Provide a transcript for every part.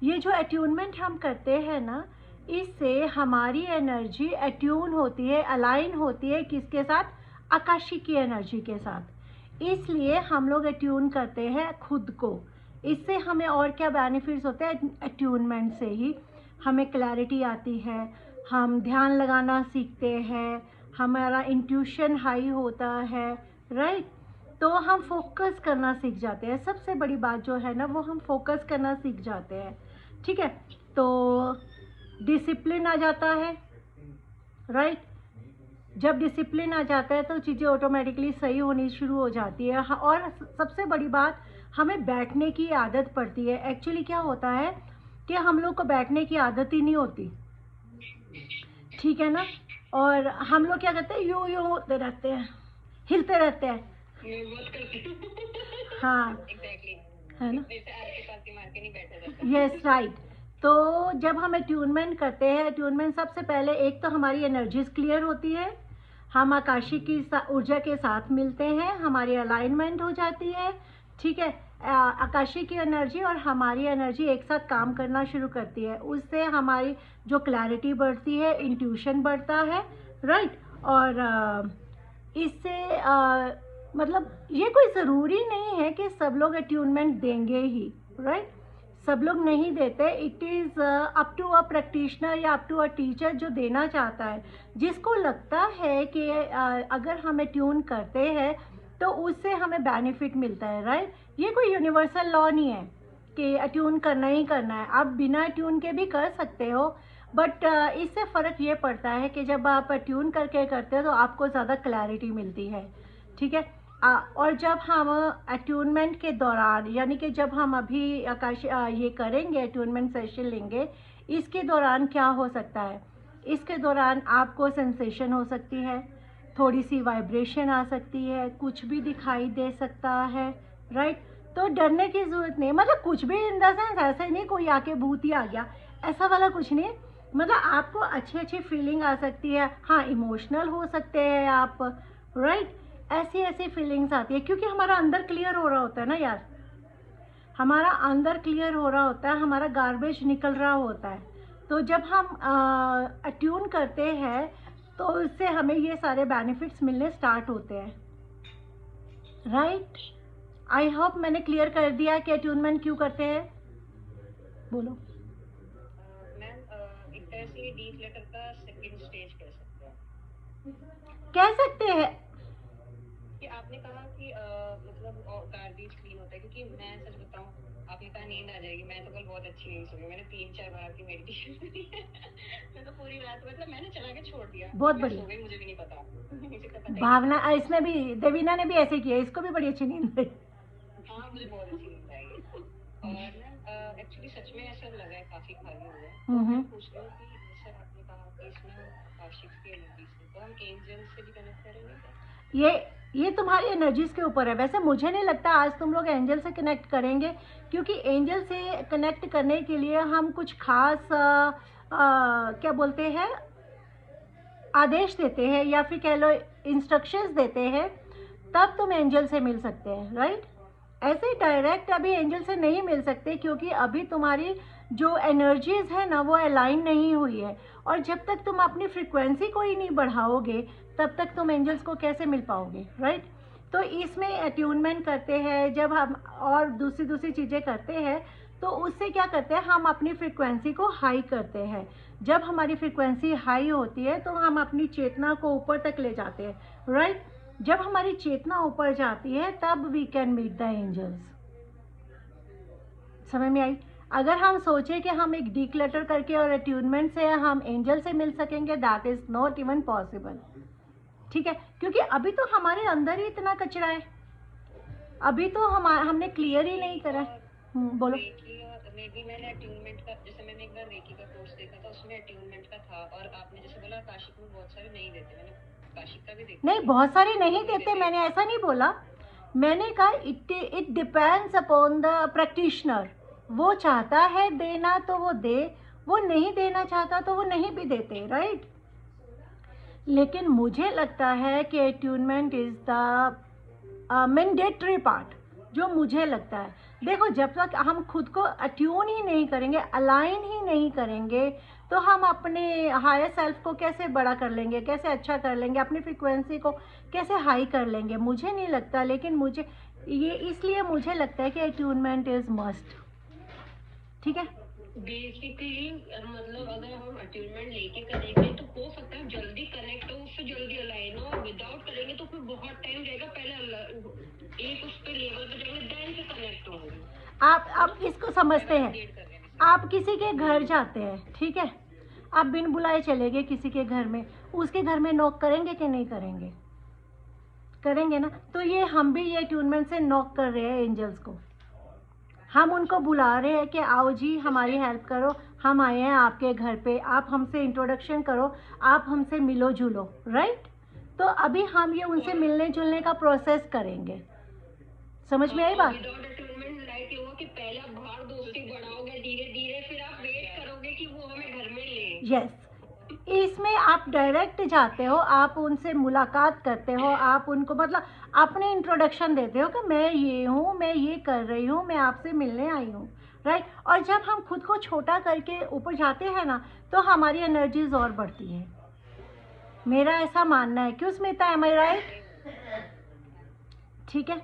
ये जो अट्यूनमेंट हम करते हैं ना, इससे हमारी एनर्जी अट्यून होती है, अलाइन होती है किसके साथ? आकाशी की एनर्जी के साथ। इसलिए हम लोग अट्यून करते हैं खुद को। इससे हमें और क्या बेनिफिट्स होते हैं? अट्यूनमेंट से ही हमें क्लैरिटी आती है, हम ध्यान लगाना सीखते हैं, हमारा इंट्यूशन हाई होता है, राइट। तो हम फोकस करना सीख जाते हैं। सबसे बड़ी बात जो है ना, वो हम फोकस करना सीख जाते हैं, ठीक है। तो डिसिप्लिन आ जाता है, राइट। जब डिसिप्लिन आ जाता है तो चीज़ें ऑटोमेटिकली सही होनी शुरू हो जाती है। और सबसे बड़ी बात, हमें बैठने की आदत पड़ती है। एक्चुअली क्या होता है कि हम लोग को बैठने की आदत ही नहीं होती, ठीक है ना। और हम लोग क्या करते हैं, यूँ यूँ होते रहते हैं, हिलते रहते हैं। हाँ, है ना, यस राइट। तो जब हम अट्यूनमेंट करते हैं, अट्यूनमेंट सबसे पहले एक तो हमारी एनर्जीज क्लियर होती है, हम आकाशी की ऊर्जा के साथ मिलते हैं, हमारी अलाइनमेंट हो जाती है, ठीक है। आकाशी की एनर्जी और हमारी एनर्जी एक साथ काम करना शुरू करती है। उससे हमारी जो क्लैरिटी बढ़ती है, इंट्यूशन बढ़ता है, राइट। और इससे मतलब ये कोई ज़रूरी नहीं है कि सब लोग अट्यूनमेंट देंगे ही, राइट। सब लोग नहीं देते। It is up to a practitioner या अप टू अ टीचर जो देना चाहता है। जिसको लगता है कि अगर हम ट्यून करते हैं तो उससे हमें बेनिफिट मिलता है, राइट। ये कोई यूनिवर्सल लॉ नहीं है कि अट्यून करना ही करना है। आप बिना ट्यून के भी कर सकते हो, बट इससे फ़र्क ये पड़ता है कि जब आप ट्यून करके करते हो तो आपको ज़्यादा क्लैरिटी मिलती है, ठीक है। और जब हम अट्यूनमेंट के दौरान, यानी कि जब हम अभी आकाश ये करेंगे, अट्यूनमेंट सेशन लेंगे, इसके दौरान क्या हो सकता है? इसके दौरान आपको सेंसेशन हो सकती है, थोड़ी सी वाइब्रेशन आ सकती है, कुछ भी दिखाई दे सकता है, राइट। तो डरने की ज़रूरत नहीं, मतलब कुछ भी इन द सेंस ऐसे नहीं कोई आके भूत ही आ गया, ऐसा वाला कुछ नहीं। मतलब आपको अच्छी अच्छी फीलिंग आ सकती है, हाँ इमोशनल हो सकते हैं आप, राइट। ऐसी ऐसी फीलिंग्स आती है क्योंकि हमारा अंदर क्लियर हो रहा होता है ना यार, हमारा अंदर क्लियर हो रहा होता है, हमारा गार्बेज निकल रहा होता है। तो जब हम अट्यून करते हैं तो उससे हमें ये सारे बेनिफिट्स मिलने स्टार्ट होते हैं, राइट। आई होप मैंने क्लियर कर दिया कि अट्यूनमेंट क्यों करते हैं। बोलो मैम, एक तरह से डीप लेटर का सेकंड स्टेज कह सकते हैं, कह सकते हैं। कि आपने कहा कि मतलब गार्बेज क्लीन होता है, क्योंकि मैं सच बताऊं, आपने कहा नींद आ जाएगी, मैं तो कल बहुत अच्छी नींद सोई, मैंने 3-4 बार की मेडिटेशन करी है। मैं तो पूरी रात, मतलब मैंने चला के छोड़ दिया, बहुत मैं बढ़िया। सो गई, मुझे भी नहीं पता। मुझे तो पता ही नहीं भावना, चला। इसने भी, देवीना ने भी ऐसे किया, इसको भी बड़ी अच्छी नींद आई। हाँ, मुझे बहुत अच्छी नींद आई है। और मैम एक्चुअली सच में ऐसा लगा है, काफी खाली हुआ है, तो मैं पूछ रही हूँ कि जैसे आपने कहा कि इसमें हम आकाशिक की एनर्जी से, तो हम एंजल से भी कनेक्ट करेंगे क्या? ये तुम्हारी एनर्जीज के ऊपर है। वैसे मुझे नहीं लगता आज तुम लोग एंजल से कनेक्ट करेंगे, क्योंकि एंजल से कनेक्ट करने के लिए हम कुछ खास क्या बोलते हैं, आदेश देते हैं या फिर कह लो इंस्ट्रक्शंस देते हैं, तब तुम एंजल से मिल सकते हैं, राइट। ऐसे डायरेक्ट अभी एंजल से नहीं मिल सकते क्योंकि अभी तुम्हारी जो एनर्जीज है ना वो अलाइन नहीं हुई है। और जब तक तुम अपनी फ्रिक्वेंसी को ही नहीं बढ़ाओगे तब तक तुम एंजल्स को कैसे मिल पाओगे, राइट। तो इसमें अट्यूनमेंट करते हैं जब हम, और दूसरी दूसरी चीज़ें करते हैं, तो उससे क्या करते हैं, हम अपनी फ्रिक्वेंसी को हाई करते हैं। जब हमारी फ्रिक्वेंसी हाई होती है तो हम अपनी चेतना को ऊपर तक ले जाते हैं, राइट। जब हमारी चेतना ऊपर जाती है तब we can meet the angels. समझ में आई? अगर हम सोचें कि हम एक डिक्लटर करके और अट्यूनमेंट से हम एंजल से मिल सकेंगे, that is not even possible, ठीक है। क्योंकि अभी तो हमारे अंदर ही इतना कचरा है, अभी तो हमने क्लियर ही नहीं करा। बोलो। रेकी मैंने अट्यूनमेंट का, जैसे मैंने एक बार रेकी का कोर्स देखा था, उसमें अट्यूनमेंट का था, और आपने जैसे बोला आकाशिक में बहुत सारे नहीं देते, मैंने आकाशिक का भी देखा नहीं, था। बहुत सारे नहीं देते, मैंने ऐसा नहीं बोला। मैंने कहा it depends upon the practitioner. वो चाहता है देना तो वो दे, वो नहीं देना चाहता तो वो नहीं भी देते, राइट। लेकिन मुझे लगता है कि attunement is the mandatory part, जो मुझे लगता है। देखो, जब तक हम खुद को अट्यून ही नहीं करेंगे, अलाइन ही नहीं करेंगे, तो हम अपने हायर सेल्फ को कैसे बड़ा कर लेंगे, कैसे अच्छा कर लेंगे, अपनी फ्रिक्वेंसी को कैसे हाई कर लेंगे? मुझे नहीं लगता, लेकिन मुझे ये इसलिए मुझे लगता है कि अट्यूनमेंट इज़ मस्ट। ठीक है, बेसिकली मतलब अगर हम अट्यूनमेंट लेके करेंगे तो हो सकता है जल्दी कनेक्ट हो, उससे जल्दी अलाइन हो। विदाउट करेंगे तो फिर बहुत टाइम जाएगा, पहले एक उस पे लेवल पे जाएंगे, देन से कनेक्ट होंगे। आप इसको समझते हैं, आप किसी के घर जाते हैं, ठीक है, आप बिन बुलाए चले गए किसी के घर में, उसके घर में नॉक करेंगे कि नहीं करेंगे? करेंगे ना। तो ये हम भी ये अट्यूनमेंट से नॉक कर रहे हैं एंजल्स को, हम उनको बुला रहे हैं कि आओ जी हमारी हेल्प करो, हम आए हैं आपके घर पे, आप हमसे इंट्रोडक्शन करो, आप हमसे मिलो जुलो, राइट? तो अभी हम ये उनसे मिलने जुलने का प्रोसेस करेंगे। समझ में आई बात? विदाउट अट्यूनमेंट लाइक ये हुआ कि पहले आप बाहर दोस्ती बढ़ाओगे धीरे धीरे, फिर आप वेट करोगे कि वो हमें घर में ले। यस, इसमें आप डायरेक्ट जाते हो, आप उनसे मुलाकात करते हो, आप उनको मतलब अपने इंट्रोडक्शन देते हो कि मैं ये हूँ, मैं ये कर रही हूँ, मैं आपसे मिलने आई हूँ, राइट? और जब हम खुद को छोटा करके ऊपर जाते हैं ना, तो हमारी एनर्जीज और बढ़ती है, मेरा ऐसा मानना है। क्यों स्मिता, एम आई राइट? ठीक है,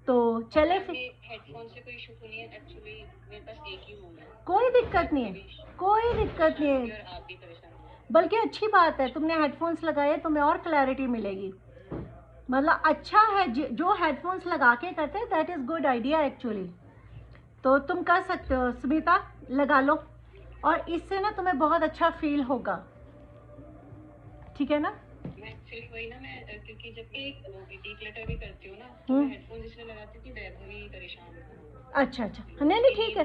तो चले फिर। हेडफोन से कोई इशू नहीं है, एक्चुअली मेरे पास एक ही रूम है। कोई दिक्कत नहीं है, कोई दिक्कत नहीं है, आप भी परेशान हो। बल्कि अच्छी बात है, तुमने हेडफोन्स लगाए, तुम्हें और क्लैरिटी मिलेगी। मतलब अच्छा है, जो हेडफोन्स लगा के करते हैं, that is good idea actually. तो तुम कर सकते हो स्मिता, लगा लो, और इससे ना तुम्हें बहुत अच्छा फील होगा, ठीक है ना? मैं सिर्फ वही ना, मैं क्योंकि जब डिक्लटर भी करती हूँ ना, तो मैं हेडफोन इसलिए लगाती हूँ कि वही परेशान हो। अच्छा अच्छा, नहीं नहीं ठीक है,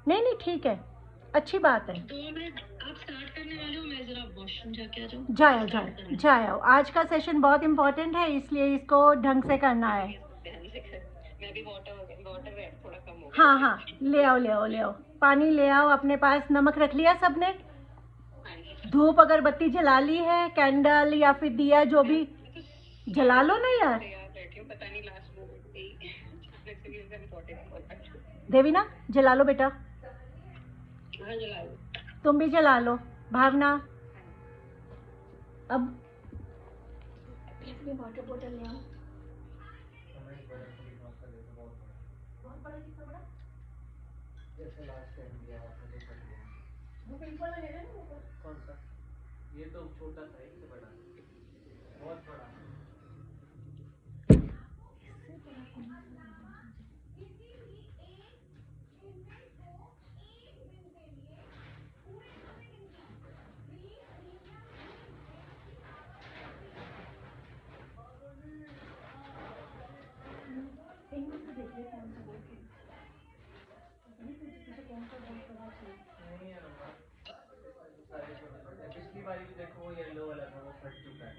नहीं नहीं ठीक है, अच्छी बात है। 2 मिनट आप स्टार्ट करने वाले हो, मैं जरा वॉशरूम जाके आ जाऊँ। जाओ जाओ जाओ, आज का सेशन बहुत इम्पोर्टेंट है, इसलिए इसको ढंग से करना है। मैं भी वाटर थोड़ा कम हो। हाँ हाँ, ले आओ ले आओ ले आओ, पानी ले आओ, अपने पास नमक रख लिया सबने? धूप अगरबत्ती जला ली है, कैंडल या फिर दिया जो भी जला लो ना यार। पता नहीं लास्ट मोमेंट पे देवीना जला लो बेटा, जला लो, तुम भी जला लो। भावना, अब अपनी वाटर बोतल ले आओ। कौन सा? ये तो छोटा सा है, इससे बड़ा बहुत बड़ा। पिछली बारी भी देखो, वो येलो वाला था, वो फट चुका है।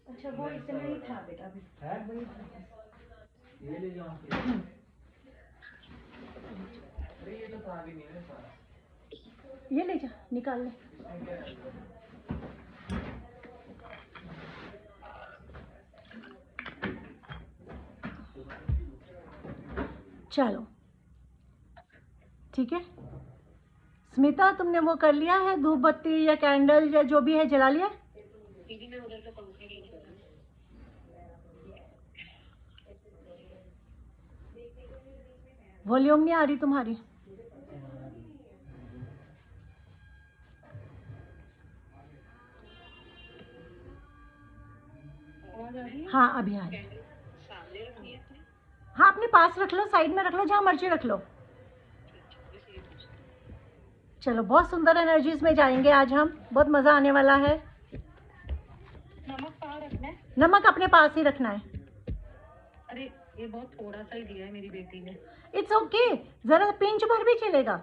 अच्छा, वो इतना ही था बेटा, अभी है वही था। ये ले जाओ। अरे ये तो था भी नहीं है सारा। ये ले जा, निकाल ले। इसमें क्या है? चलो ठीक है स्मिता, तुमने वो कर लिया है, धूप बत्ती या कैंडल या जो भी है जला लिया? दीदी मैं उधर से पंखे नहीं छोड़ा। वॉल्यूम नहीं आ रही तुम्हारी? हाँ अभी आ रही। सामने रखनी है अपने? हाँ अपने पास रख लो, साइड में रख लो, जहाँ मर्जी रख लो। चलो, बहुत सुंदर एनर्जीज में जाएंगे आज हम, बहुत मज़ा आने वाला है। नमक कहाँ रखना है? नमक अपने पास ही रखना है। अरे ये बहुत थोड़ा सा ही दिया है मेरी बेटी ने। इट्स ओके, जरा पिंच भर भी चलेगा।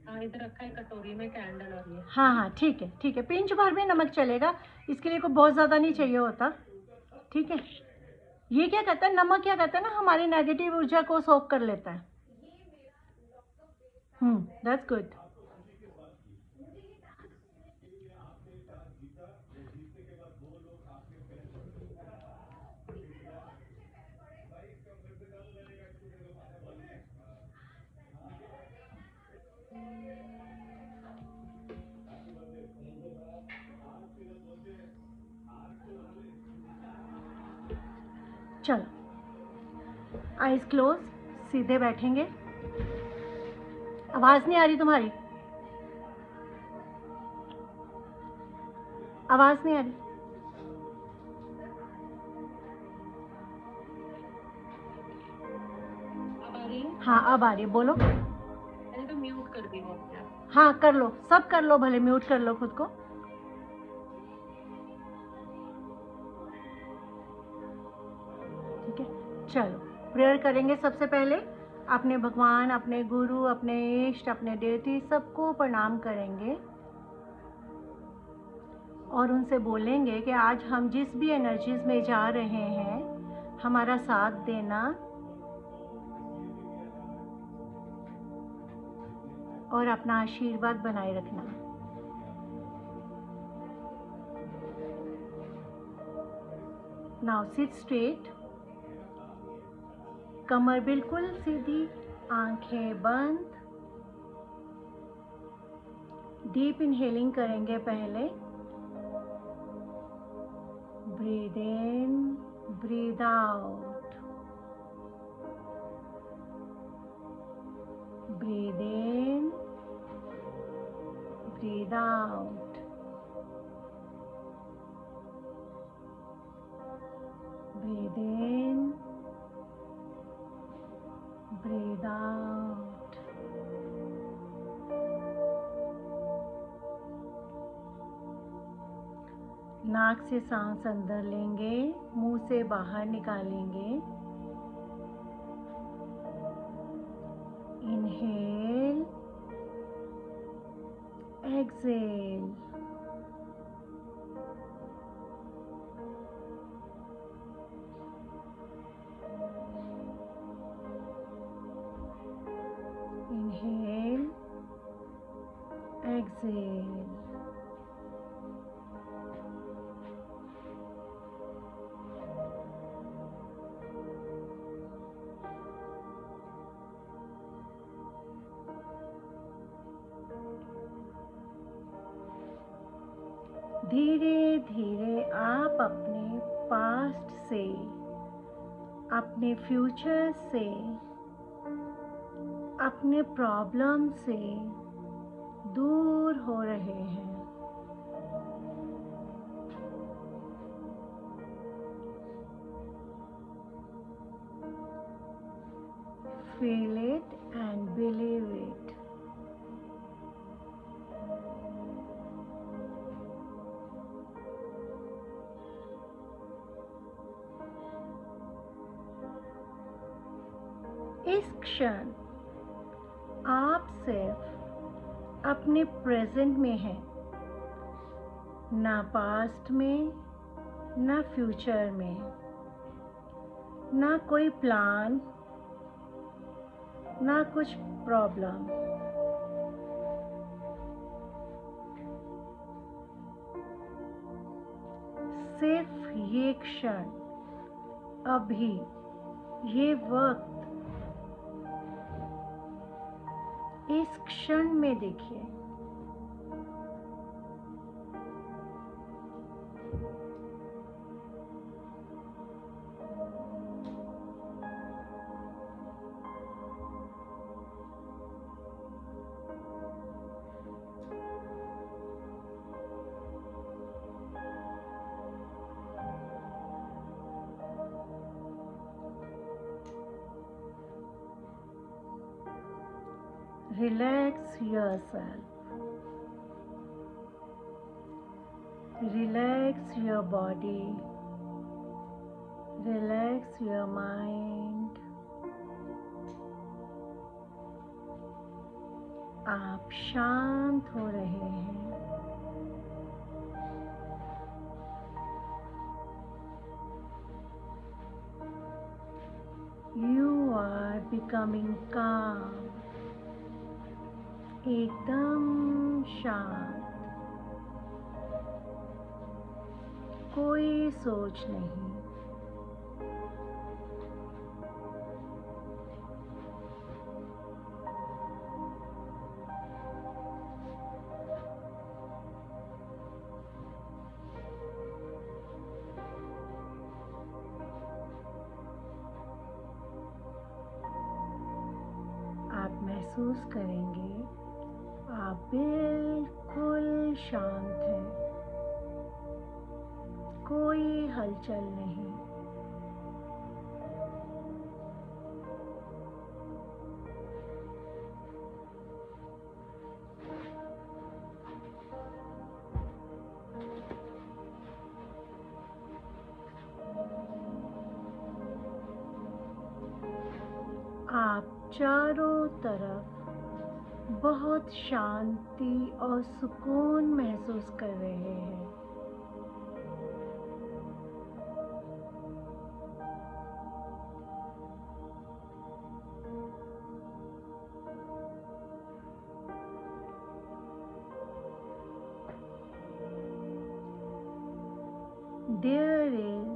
हाँ इधर रखा है कटोरी में कैंडल और ये। हाँ हाँ ठीक है ठीक है, पिंच भर भी नमक चलेगा, इसके लिए को बहुत ज़्यादा नहीं चाहिए होता, ठीक है? ये क्या करता है, नमक क्या करता है ना, हमारी नेगेटिव ऊर्जा को सोख कर लेता है। That's good. आइज क्लोज, सीधे बैठेंगे। आवाज़ नहीं आ रही तुम्हारी, आवाज़ नहीं आ रही। अब आ रही है? हाँ अब आ रही है, बोलो। मैंने तो म्यूट कर दी वो अपने आप। हाँ कर लो, सब कर लो, भले म्यूट कर लो खुद को। ठीक है, चलो प्रेयर करेंगे। सबसे पहले अपने भगवान, अपने गुरु, अपने इष्ट, अपने देवती सबको प्रणाम करेंगे और उनसे बोलेंगे कि आज हम जिस भी एनर्जीज में जा रहे हैं हमारा साथ देना और अपना आशीर्वाद बनाए रखना। नाउ सिट स्ट्रेट, कमर बिल्कुल सीधी, आंखें बंद। डीप इनहेलिंग करेंगे पहले। Breathe in, breathe out, breathe in, breathe out, breathe in, breathe out. नाक से सांस अंदर लेंगे, मुंह से बाहर निकालेंगे। Inhale, exhale. Inhale, exhale. धीरे धीरे आप अपने पास्ट से, अपने फ्यूचर से, अपने प्रॉब्लम से दूर हो रहे हैं। Feel it and believe it. इस क्षण आप सिर्फ अपने प्रेजेंट में हैं, ना पास्ट में, ना फ्यूचर में, ना कोई प्लान, ना कुछ प्रॉब्लम। सिर्फ ये क्षण, अभी, ये वक्त, इस क्षण में देखिए। Relax yourself. Relax your body. Relax your mind. आप शांत हो रहे हैं। You are becoming calm. एकदम शांत, कोई सोच नहीं। महसूस करेंगे आप बिल्कुल शांत हैं, कोई हलचल नहीं। आप चारों तरफ बहुत शांति और सुकून महसूस कर रहे हैं। There is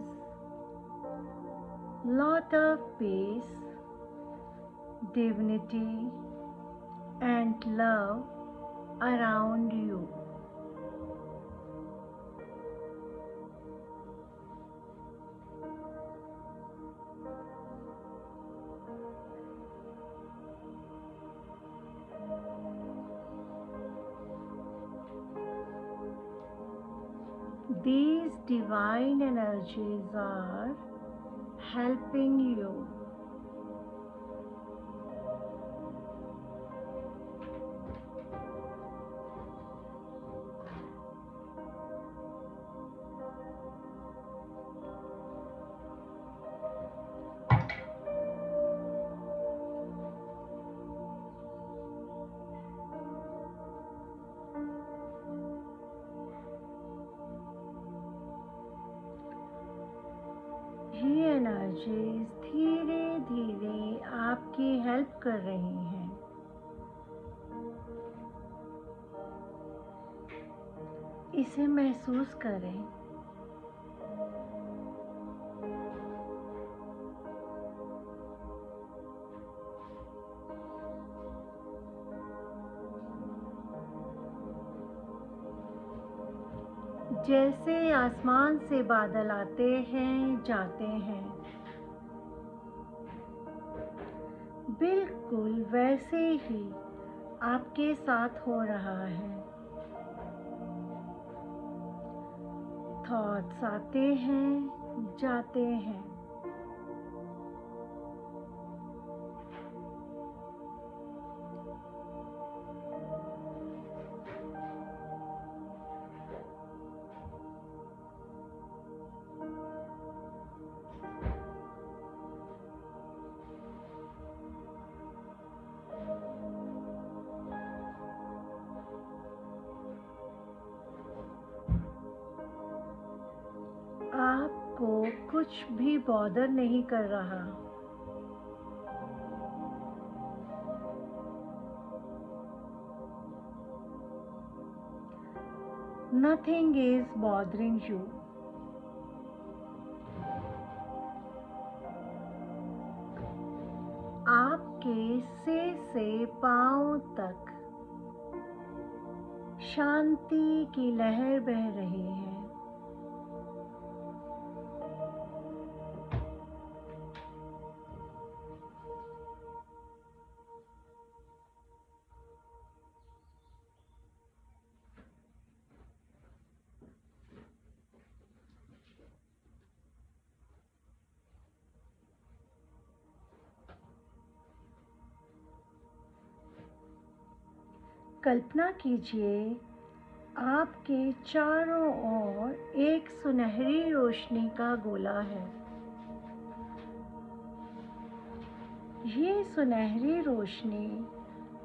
lot of peace, dignity and love around you. These divine energies are helping you. ये एनर्जीज धीरे धीरे आपकी हेल्प कर रही हैं। इसे महसूस करें। जैसे आसमान से बादल आते हैं जाते हैं, बिल्कुल वैसे ही आपके साथ हो रहा है। थॉट्स आते हैं जाते हैं, आपको कुछ भी बॉदर नहीं कर रहा। Nothing is bothering you. आपके सिर से पांव तक शांति की लहर बह रही है। कल्पना कीजिए आपके चारों ओर एक सुनहरी रोशनी का गोला है। ये सुनहरी रोशनी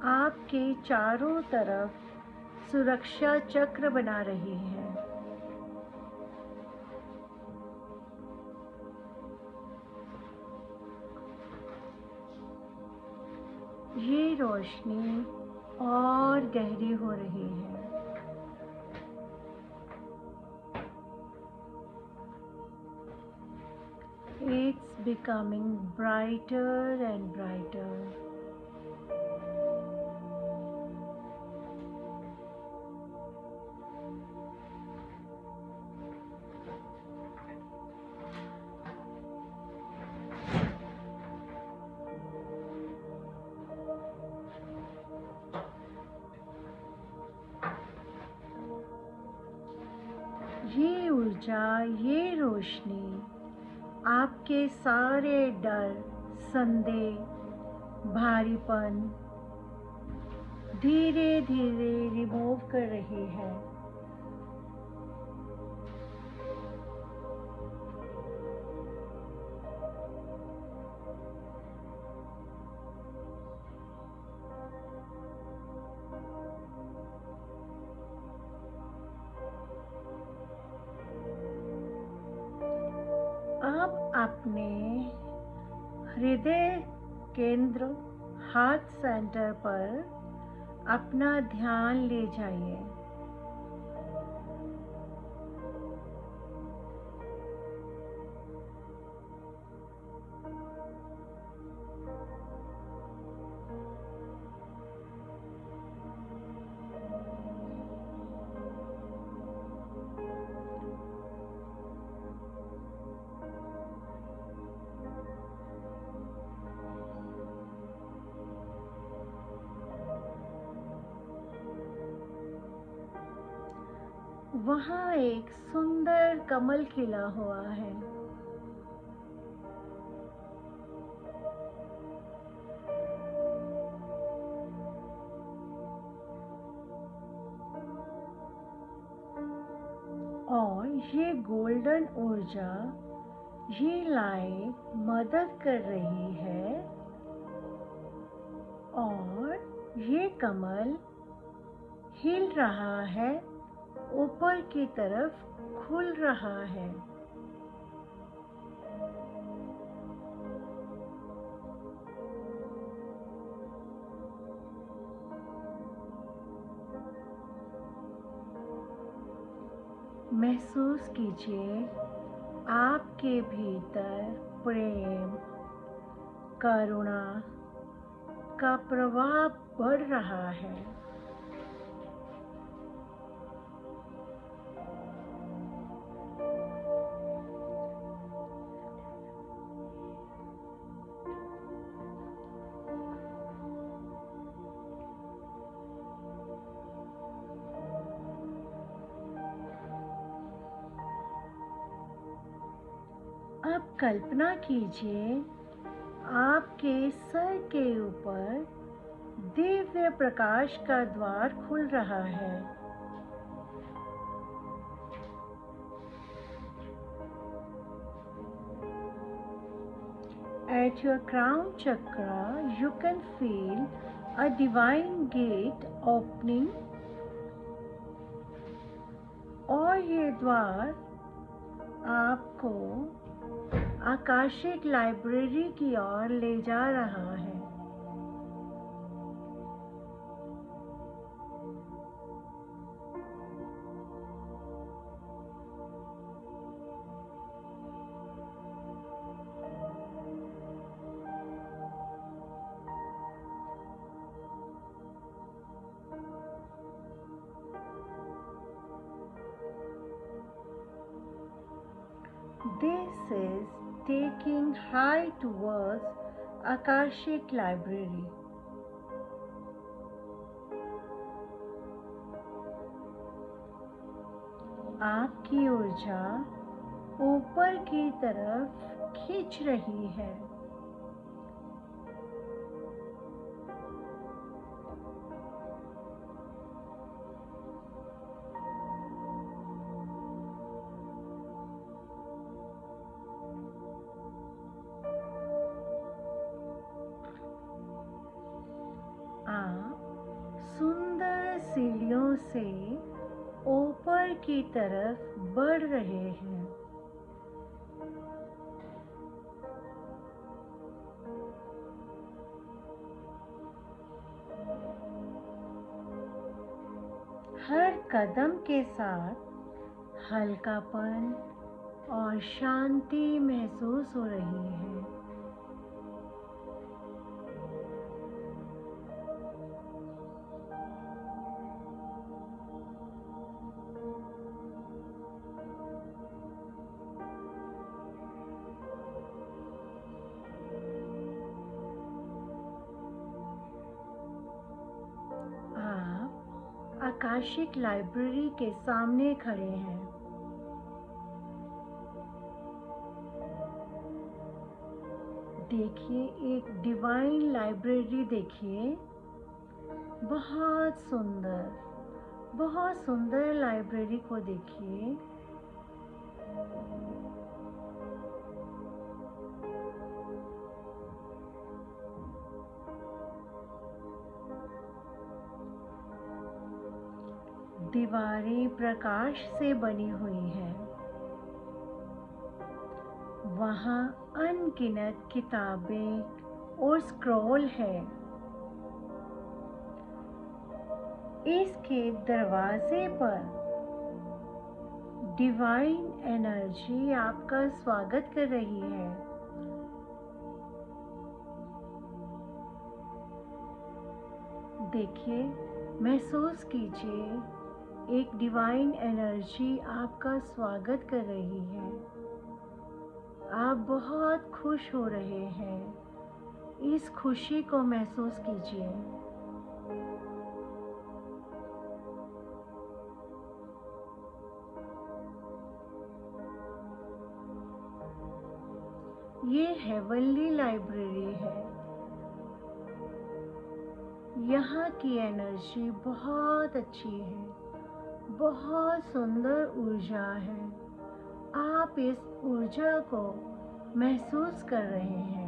आपके चारों तरफ सुरक्षा चक्र बना रही है। ये रोशनी और गहरी हो रही है। It's becoming brighter and brighter. ऊर्जा, ये रोशनी आपके सारे डर, संदेह, भारीपन धीरे धीरे रिमूव कर रही है। अब अपने हृदय केंद्र, हार्ट सेंटर पर अपना ध्यान ले जाइए। वहाँ एक सुंदर कमल खिला हुआ है। और ये गोल्डन ऊर्जा, ये लाइट मदद कर रही है और ये कमल हिल रहा है, ऊपर की तरफ खुल रहा है। महसूस कीजिए आपके भीतर प्रेम, करुणा का प्रवाह बढ़ रहा है। अब कल्पना कीजिए आपके सर के ऊपर दिव्य प्रकाश का द्वार खुल रहा है। At your crown chakra, you can feel a divine gate opening, और ये द्वार आपको आकाशिक लाइब्रेरी की ओर ले जा रहा है। This is taking high towards Akashic Library. आपकी ऊर्जा ऊपर की तरफ खींच रही है। सुंदर सीढ़ियों से ऊपर की तरफ बढ़ रहे हैं। हर कदम के साथ हल्कापन और शांति महसूस हो रही है। आकाशिक लाइब्रेरी के सामने खड़े हैं। देखिए एक डिवाइन लाइब्रेरी, देखिए बहुत सुंदर लाइब्रेरी को देखिए। दीवारें प्रकाश से बनी हुई हैं। वहाँ अनगिनत किताबें और स्क्रॉल है। इसके दरवाजे पर डिवाइन एनर्जी आपका स्वागत कर रही है। देखिए, महसूस कीजिए एक डिवाइन एनर्जी आपका स्वागत कर रही है। आप बहुत खुश हो रहे हैं। इस खुशी को महसूस कीजिए। ये हेवनली लाइब्रेरी है। यहाँ की एनर्जी बहुत अच्छी है, बहुत सुंदर ऊर्जा है। आप इस ऊर्जा को महसूस कर रहे हैं।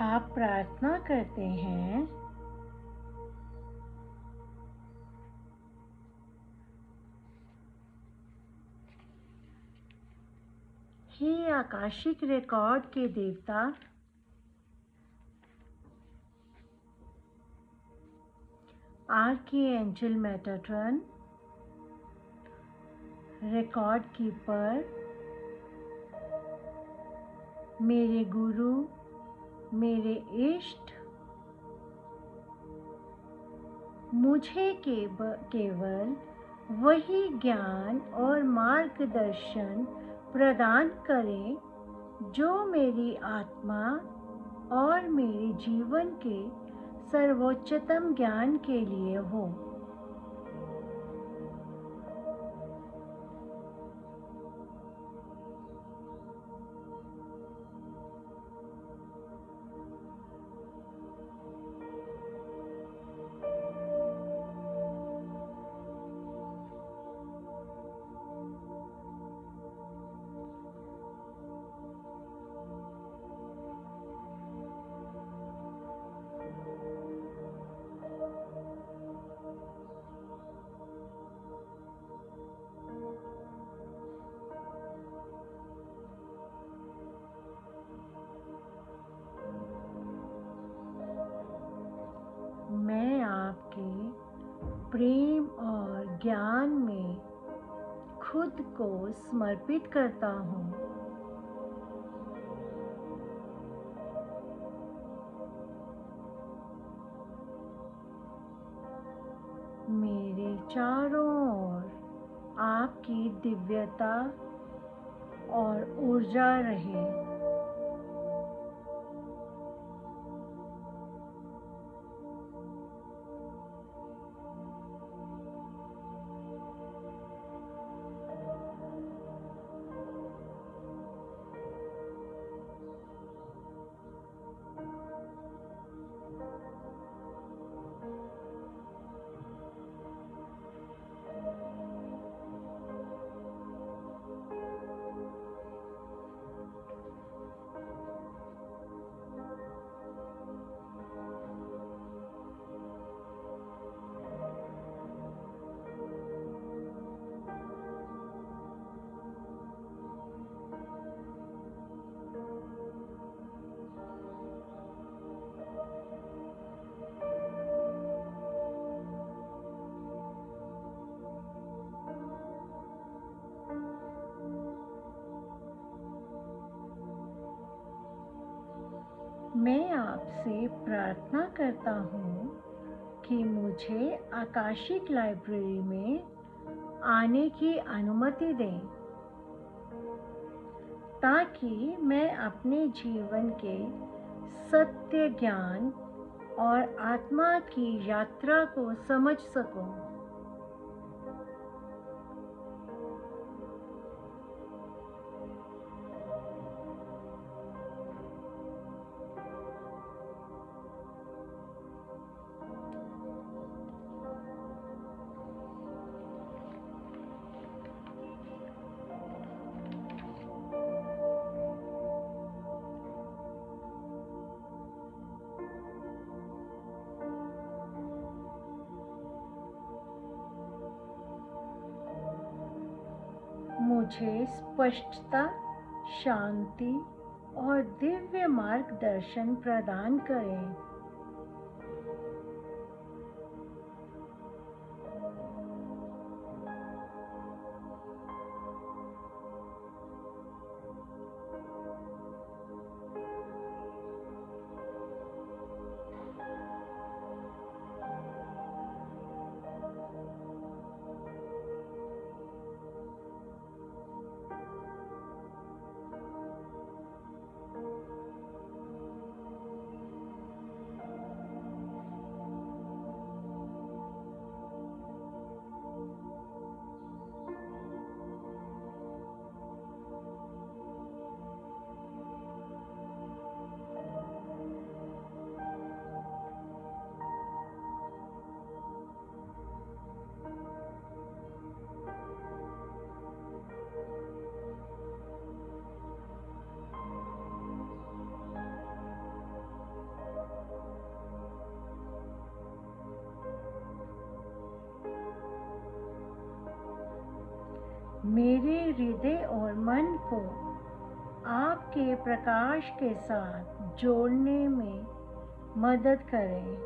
आप प्रार्थना करते हैं, हे आकाशिक रिकॉर्ड के देवता, आर्कएंजल मेटाट्रॉन, रिकॉर्ड कीपर, मेरे गुरु, मेरे इष्ट, मुझे केवल वही ज्ञान और मार्गदर्शन प्रदान करें जो मेरी आत्मा और मेरे जीवन के सर्वोच्चतम ज्ञान के लिए हो। मैं आपके प्रेम और ज्ञान में खुद को समर्पित करता हूँ। मेरे चारों ओर आपकी दिव्यता और ऊर्जा रहे। मैं आपसे प्रार्थना करता हूँ कि मुझे आकाशिक लाइब्रेरी में आने की अनुमति दें, ताकि मैं अपने जीवन के सत्य ज्ञान और आत्मा की यात्रा को समझ सकूं। मुझे स्पष्टता, शांति और दिव्य मार्गदर्शन प्रदान करें। मेरे हृदय और मन को आपके प्रकाश के साथ जोड़ने में मदद करें।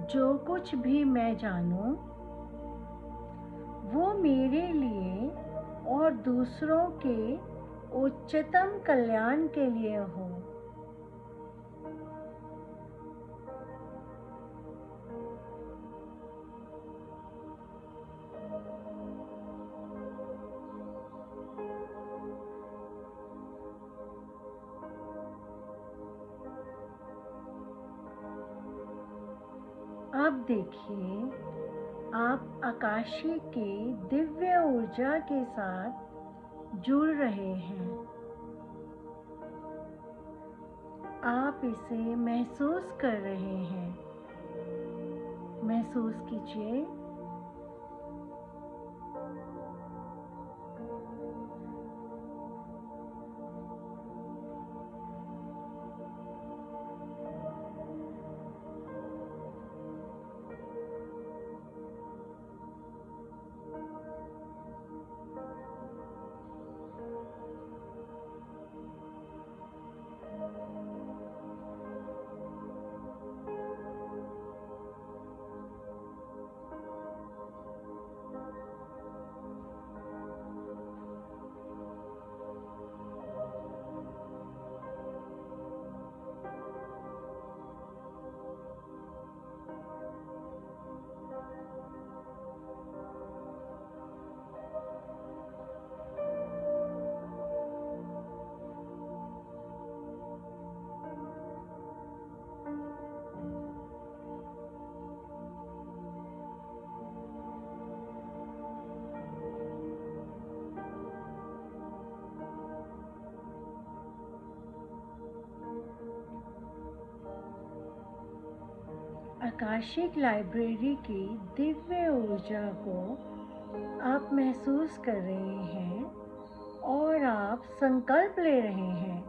जो कुछ भी मैं जानूं, वो मेरे लिए और दूसरों के उच्चतम कल्याण के लिए हो। अब देखिए, आप आकाशी के दिव्य ऊर्जा के साथ जुड़ रहे हैं। आप इसे महसूस कर रहे हैं। महसूस कीजिए। आकाशिक लाइब्रेरी की दिव्य ऊर्जा को आप महसूस कर रहे हैं और आप संकल्प ले रहे हैं,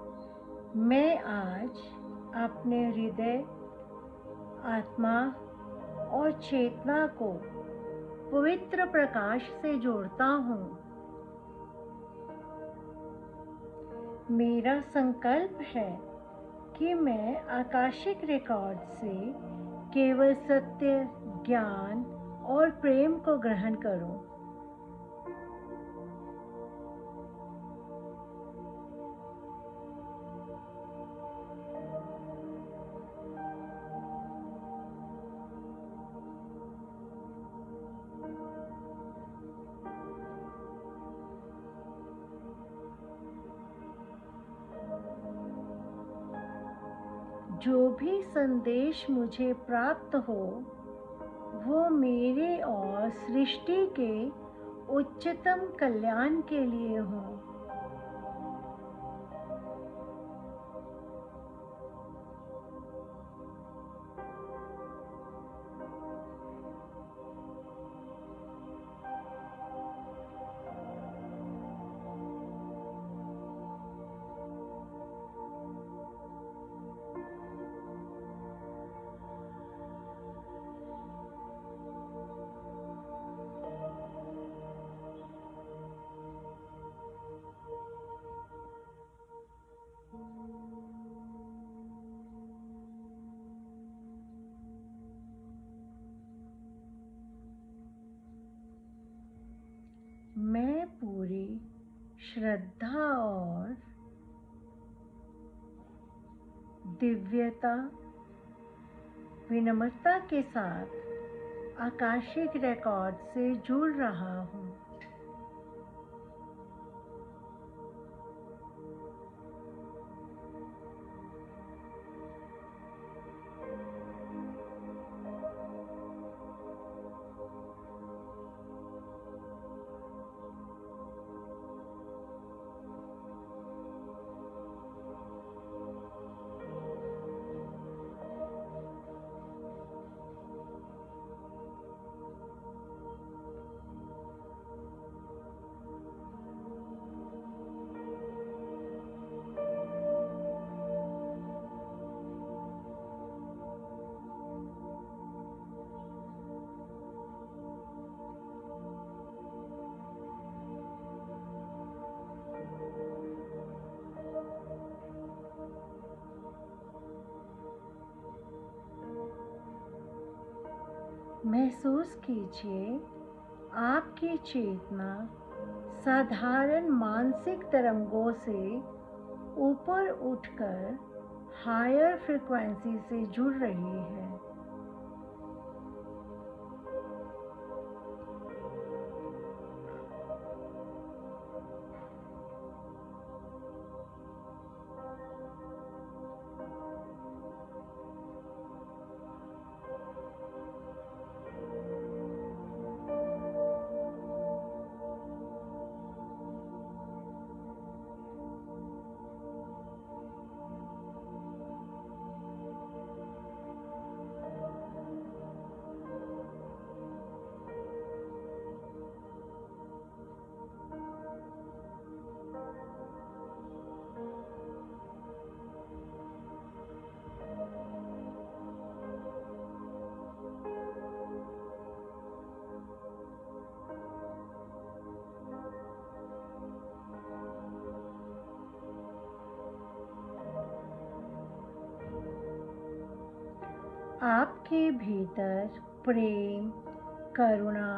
मैं आज अपने हृदय, आत्मा और चेतना को पवित्र प्रकाश से जोड़ता हूँ। मेरा संकल्प है कि मैं आकाशिक रिकॉर्ड से केवल सत्य, ज्ञान और प्रेम को ग्रहण करो। जो भी संदेश मुझे प्राप्त हो वो मेरे और सृष्टि के उच्चतम कल्याण के लिए हो। मैं पूरी श्रद्धा और दिव्यता, विनम्रता के साथ आकाशिक रिकॉर्ड से जुड़ रहा हूँ। महसूस कीजिए आपकी चेतना साधारण मानसिक तरंगों से ऊपर उठकर हायर फ्रीक्वेंसी से जुड़ रही है। आपके भीतर प्रेम, करुणा,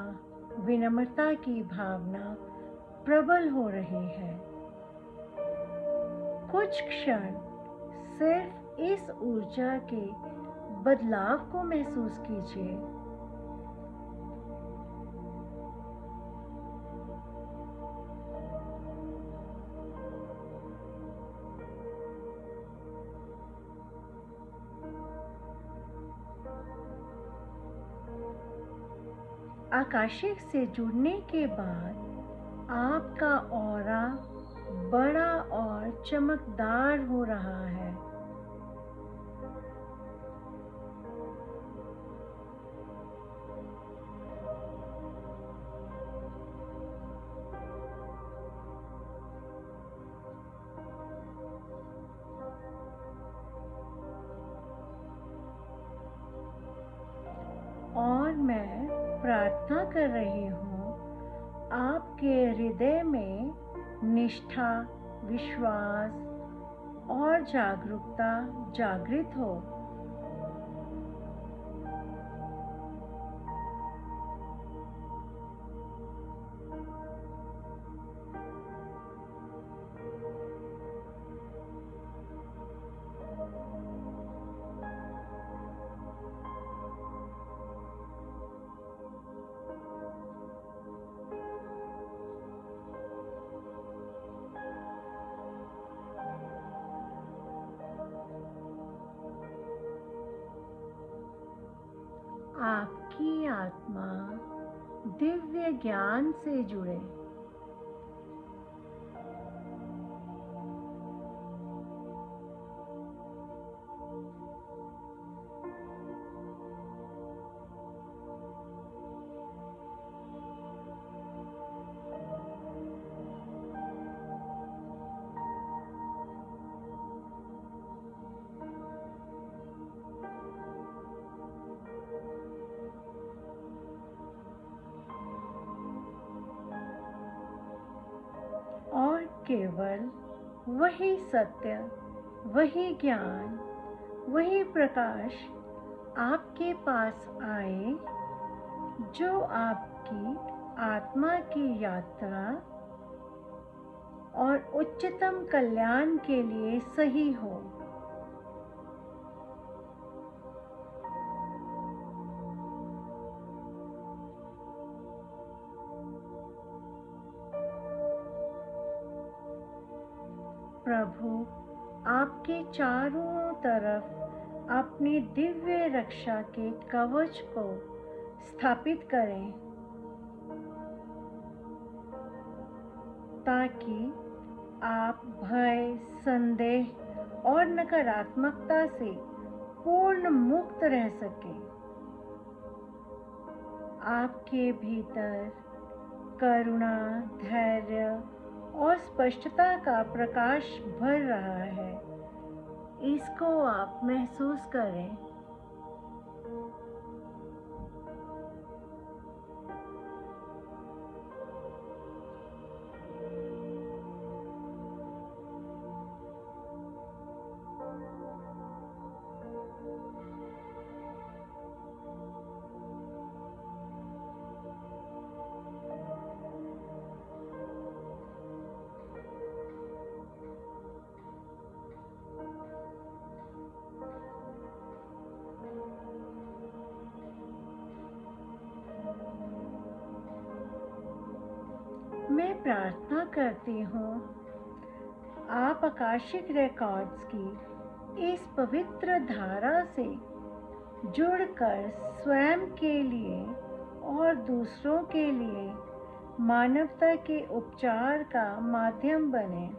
विनम्रता की भावना प्रबल हो रही है। कुछ क्षण सिर्फ इस ऊर्जा के बदलाव को महसूस कीजिए। आकाशिक से जुड़ने के बाद आपका ऑरा बड़ा और चमकदार हो रहा है। और मैं प्रार्थना कर रही हूँ आपके हृदय में निष्ठा, विश्वास और जागरूकता जागृत हो। आपकी आत्मा दिव्य ज्ञान से जुड़े। और केवल वही सत्य, वही ज्ञान, वही प्रकाश आपके पास आए जो आपकी आत्मा की यात्रा और उच्चतम कल्याण के लिए सही हो। प्रभु आपके चारों तरफ अपनी दिव्य रक्षा के कवच को स्थापित करें ताकि आप भय, संदेह और नकारात्मकता से पूर्ण मुक्त रह सकें। आपके भीतर करुणा, धैर्य और स्पष्टता का प्रकाश भर रहा है। इसको आप महसूस करें। मैं प्रार्थना करती हूँ आप आकाशिक रिकॉर्ड्स की इस पवित्र धारा से जुड़कर स्वयं के लिए और दूसरों के लिए मानवता के उपचार का माध्यम बने।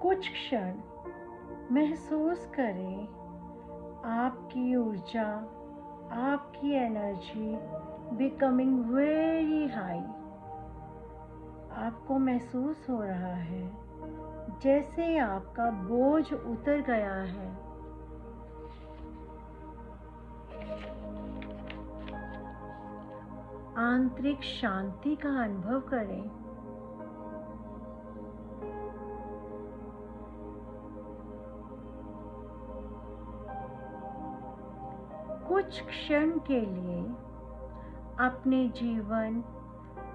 कुछ क्षण महसूस करें आपकी ऊर्जा, आपकी एनर्जी बिकमिंग वेरी हाई। आपको महसूस हो रहा है जैसे आपका बोझ उतर गया है। आंतरिक शांति का अनुभव करें। कुछ क्षण के लिए अपने जीवन,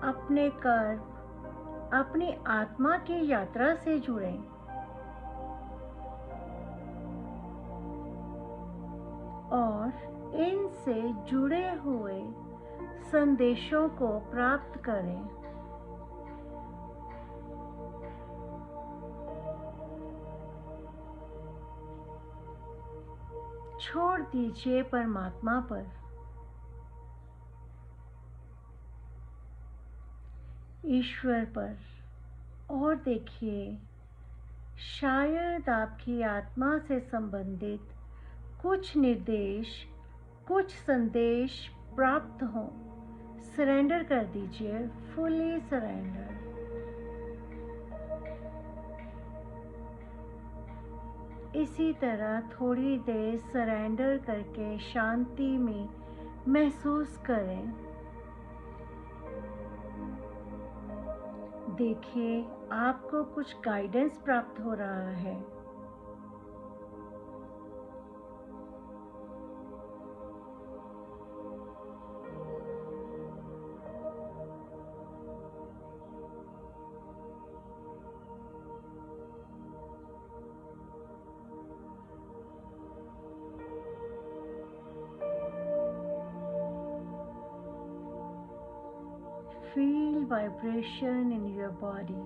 अपने कर्म, अपनी आत्मा की यात्रा से जुड़ें और इनसे जुड़े हुए संदेशों को प्राप्त करें। छोड़ दीजिए परमात्मा पर। ईश्वर पर और देखिए शायद आपकी आत्मा से संबंधित कुछ निर्देश कुछ संदेश प्राप्त हो, सरेंडर कर दीजिए, फुली सरेंडर। इसी तरह थोड़ी देर सरेंडर करके शांति में महसूस करें। देखिए आपको कुछ गाइडेंस प्राप्त हो रहा है। Feel vibration in your body.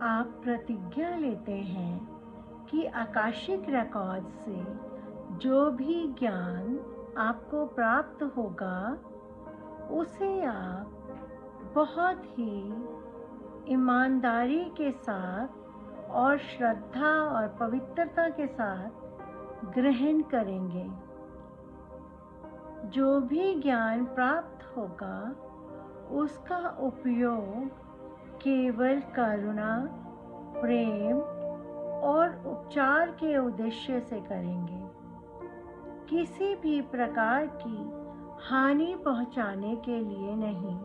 आप प्रतिज्ञा लेते हैं कि आकाशिक रिकॉर्ड से जो भी ज्ञान आपको प्राप्त होगा उसे आप बहुत ही ईमानदारी के साथ और श्रद्धा और पवित्रता के साथ ग्रहण करेंगे। जो भी ज्ञान प्राप्त होगा उसका उपयोग केवल करुणा, प्रेम और उपचार के उद्देश्य से करेंगे, किसी भी प्रकार की हानि पहुंचाने के लिए नहीं।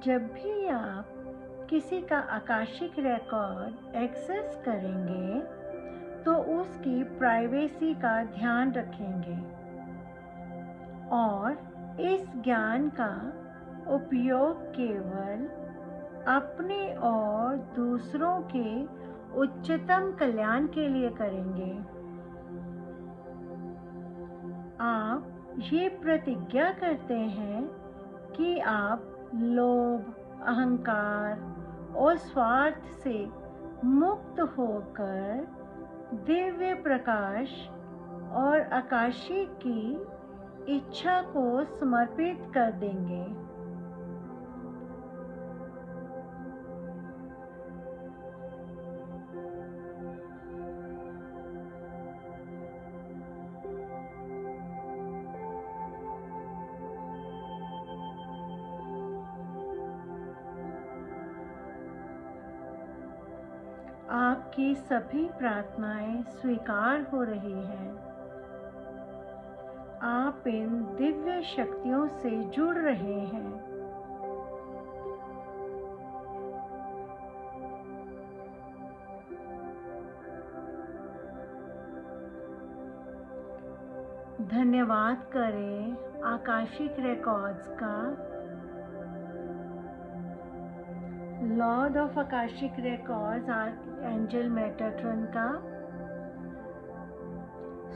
जब भी आप किसी का आकाशिक रिकॉर्ड एक्सेस करेंगे तो उसकी प्राइवेसी का ध्यान रखेंगे और इस ज्ञान का उपयोग केवल अपने और दूसरों के उच्चतम कल्याण के लिए करेंगे। आप ये प्रतिज्ञा करते हैं कि आप लोभ, अहंकार और स्वार्थ से मुक्त होकर दिव्य प्रकाश और आकाशी की इच्छा को समर्पित कर देंगे। आपकी सभी प्रार्थनाएं स्वीकार हो रही हैं। आप इन दिव्य शक्तियों से जुड़ रहे हैं। धन्यवाद करें आकाशिक रिकॉर्ड्स का, Lord of Akashic records angel Metatron का,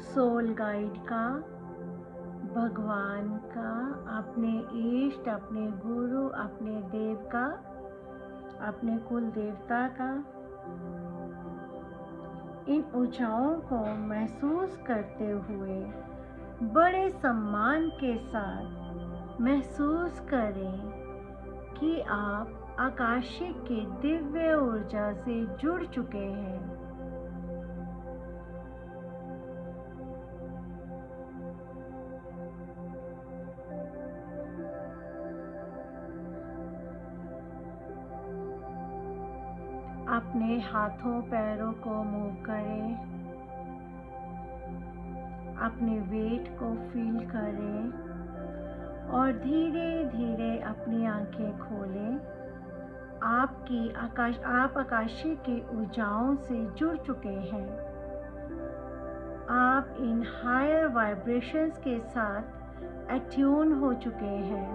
सोल गाइड का, भगवान का, अपने इष्ट, अपने गुरु, अपने देव का, अपने कुल देवता का। इन ऊंचाइयों को महसूस करते हुए बड़े सम्मान के साथ महसूस करें कि आप आकाशिक की दिव्य ऊर्जा से जुड़ चुके हैं। अपने हाथों पैरों को मूव करें, अपने वेट को फील करें और धीरे धीरे अपनी आंखें खोलें। आप आकाशीय की ऊर्जाओं से जुड़ चुके हैं। आप इन हायर वाइब्रेशंस के साथ अट्यून हो चुके हैं।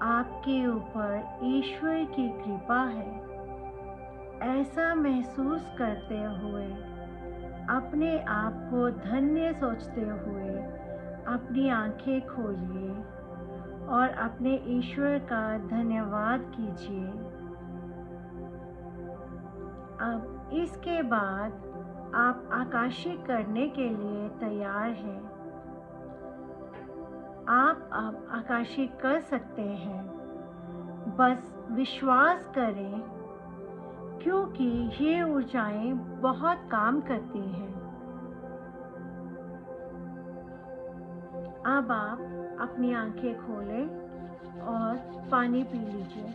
आपके ऊपर ईश्वर की कृपा है। ऐसा महसूस करते हुए, अपने आप को धन्य सोचते हुए अपनी आंखें खोलिए और अपने ईश्वर का धन्यवाद कीजिए। अब इसके बाद आप आकाशिक करने के लिए तैयार हैं। आप अब आकाशिक कर सकते हैं। बस विश्वास करें, क्योंकि ये ऊर्जाएं बहुत काम करती हैं। अब आप अपनी आंखें खोलें और पानी पी लीजिए।